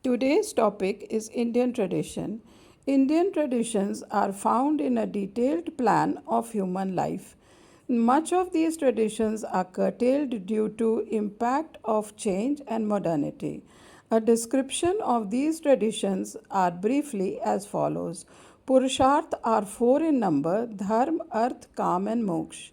Today's topic is Indian tradition. Indian traditions are found in a detailed plan of human life. Much of these traditions are curtailed due to impact of change and modernity. A description of these traditions are briefly as follows. Purusharth are four in number: dharma, arth, kam, and moksha.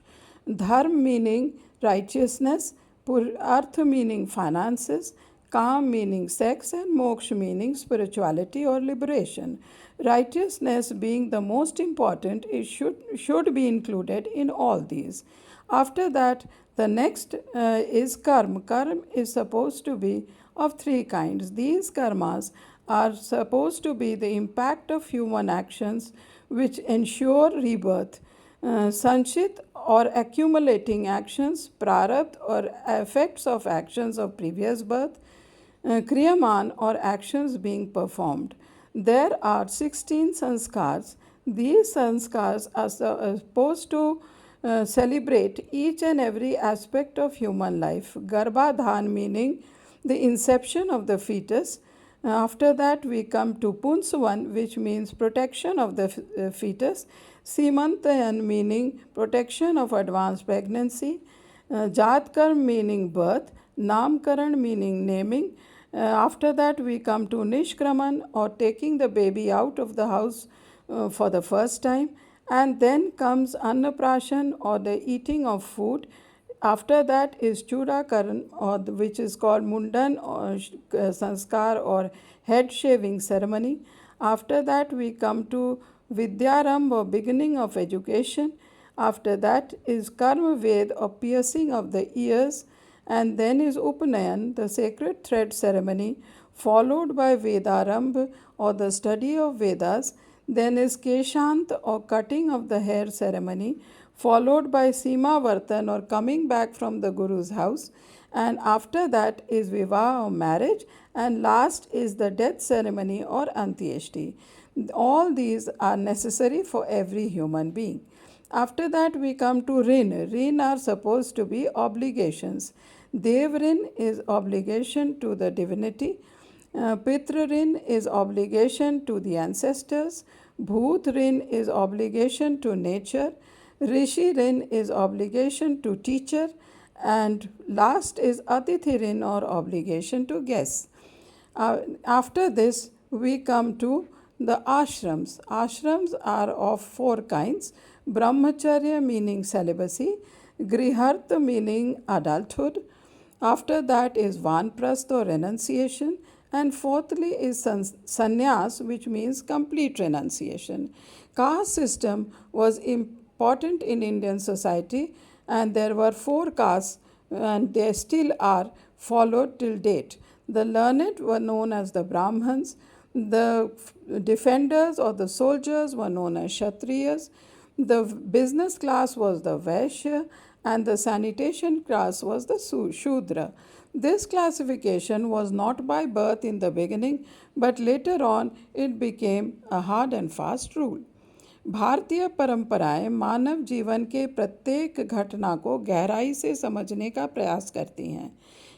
Dharma meaning righteousness, artha meaning finances, kam meaning sex, and moksha meaning spirituality or liberation. Righteousness being the most important, it should be included in all these. After that, the next is karma. Karma is supposed to be of three kinds. These karmas are supposed to be the impact of human actions which ensure rebirth. Sanchit or accumulating actions, prarabdha or effects of actions of previous birth, kriyaman or actions being performed. There are 16 sanskars. These sanskars are supposed to celebrate each and every aspect of human life. Garbhadhan meaning the inception of the fetus. After that, we come to Punsavan, which means protection of the fetus. Simantayan meaning protection of advanced pregnancy. Jatkarm meaning birth. Namkaran meaning naming. After that, we come to Nishkraman or taking the baby out of the house for the first time. And then comes Annaprashan or the eating of food. After that is Chudakaran, or which is called Mundan or Sanskar or head shaving ceremony. After that, we come to Vidyarambha or beginning of education. After that is Karma Ved or piercing of the ears. And then is Upanayan, the sacred thread ceremony, followed by Vedarambha or the study of Vedas. Then is Keshant or cutting of the hair ceremony, followed by Simavartan or coming back from the Guru's house. And after that is Vivah or marriage. And last is the death ceremony or Antyeshti. All these are necessary for every human being. After that, we come to Rin. Rin are supposed to be obligations. Dev Rin is obligation to the divinity. Pitra Rin is obligation to the ancestors. Bhoot Rin is obligation to nature. Rishi Rin is obligation to teacher. And last is Atithi Rin or obligation to guests. After this, we come to the ashrams. Ashrams are of four kinds: brahmacharya meaning celibacy, grihartha meaning adulthood. After that is vanprastha or renunciation, and fourthly is sannyas, which means complete renunciation. Caste system was important in Indian society, and there were four castes, and they still are followed till date. The learned were known as the Brahmins, the defenders or the soldiers were known as Kshatriyas, the business class was the Vaishya, and the sanitation class was the Shudra. This classification was not by birth in the beginning, but later on it became a hard and fast rule. भारतीय परंपराएं मानव जीवन के प्रत्येक घटना को गहराई से समझने का प्रयास करती हैं,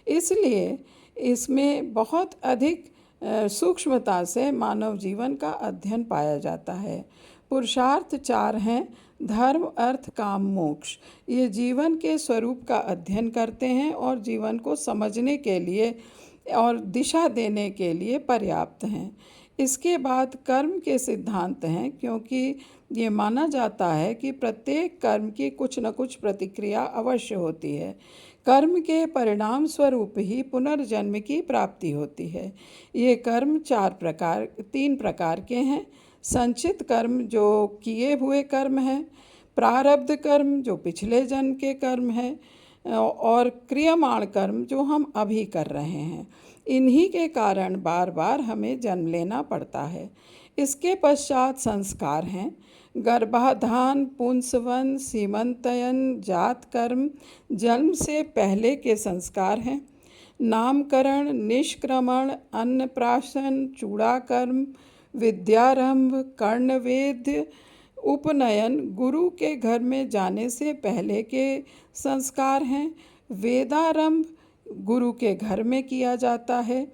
इसलिए इसमें बहुत अधिक सूक्ष्मता से मानव जीवन का अध्ययन पाया जाता है। पुरुषार्थ चार हैं: धर्म, अर्थ, काम, मोक्ष। ये जीवन के स्वरूप का अध्ययन करते हैं और जीवन को समझने के लिए और दिशा देने के लिए पर्याप्त हैं। इसके बाद कर्म के सिद्धांत हैं, क्योंकि ये माना जाता है कि प्रत्येक कर्म की कुछ न कुछ प्रतिक्रिया अवश्य होती है। कर्म के परिणाम स्वरूप ही पुनर्जन्म की प्राप्ति होती है। ये कर्म तीन प्रकार के हैं: संचित कर्म जो किए हुए कर्म हैं, प्रारब्ध कर्म जो पिछले जन्म के कर्म हैं, और क्रियमाण कर्म जो हम अभी कर रहे हैं। इन्हीं के कारण बार बार हमें जन्म लेना पड़ता है। इसके पश्चात संस्कार हैं: गर्भाधान, पुंसवन, सीमंतयन, जात कर्म जन्म से पहले के संस्कार हैं। नामकरण, निष्क्रमण, अन्नप्राशन, चूड़ाकर्म, विद्यारंभ, कर्णवेद्य, उपनयन गुरु के घर में जाने से पहले के संस्कार हैं। वेदारंभ गुरु के घर में किया जाता है।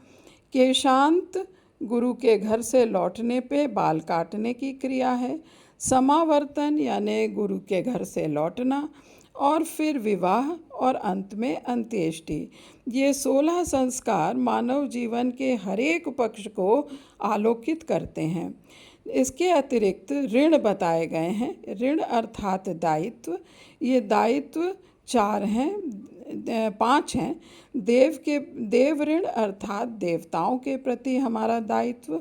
केशांत गुरु के घर से लौटने पे बाल काटने की क्रिया है। समावर्तन यानी गुरु के घर से लौटना, और फिर विवाह, और अंत में अंत्येष्टि। ये 16 संस्कार मानव जीवन के हर एक पक्ष को आलोकित करते हैं। इसके अतिरिक्त ऋण बताए गए हैं। ऋण अर्थात दायित्व। ये दायित्व 5 हैं। देव ऋण अर्थात देवताओं के प्रति हमारा दायित्व।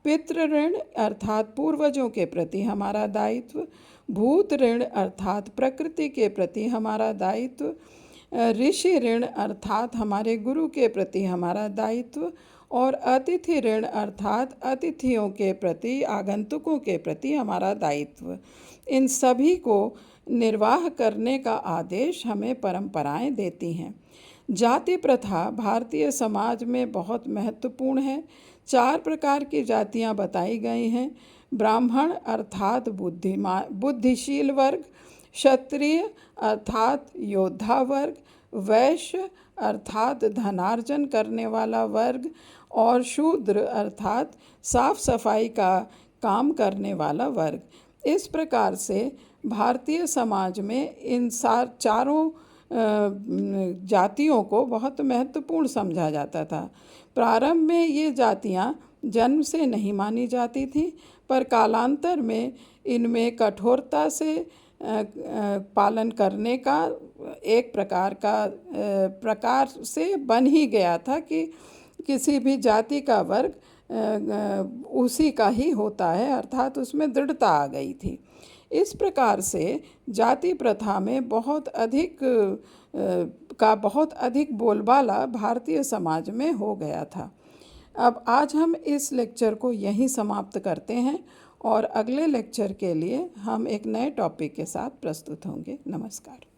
पितृ ऋण अर्थात पूर्वजों के प्रति हमारा दायित्व। भूत ऋण अर्थात प्रकृति के प्रति हमारा दायित्व। ऋषि ऋण अर्थात हमारे गुरु के प्रति हमारा दायित्व। और अतिथि ऋण अर्थात अतिथियों के प्रति, आगंतुकों के प्रति हमारा दायित्व। इन सभी को निर्वाह करने का आदेश हमें परंपराएं देती हैं। जाति प्रथा भारतीय समाज में बहुत महत्वपूर्ण है। 4 प्रकार की जातियां बताई गई हैं। ब्राह्मण अर्थात बुद्धिशील वर्ग, क्षत्रिय अर्थात योद्धा वर्ग, वैश्य अर्थात धनार्जन करने वाला वर्ग, और शूद्र अर्थात साफ सफाई का काम करने वाला वर्ग। इस प्रकार से भारतीय समाज में इन चारों जातियों को बहुत महत्वपूर्ण समझा जाता था। प्रारंभ में ये जातियां जन्म से नहीं मानी जाती थीं, पर कालांतर में इनमें कठोरता से पालन करने का एक प्रकार से बन ही गया था कि किसी भी जाति का वर्ग उसी का ही होता है, अर्थात उसमें दृढ़ता आ गई थी। इस प्रकार से जाति प्रथा में बहुत अधिक बोलबाला भारतीय समाज में हो गया था। अब आज हम इस लेक्चर को यहीं समाप्त करते हैं, और अगले लेक्चर के लिए हम एक नए टॉपिक के साथ प्रस्तुत होंगे। नमस्कार।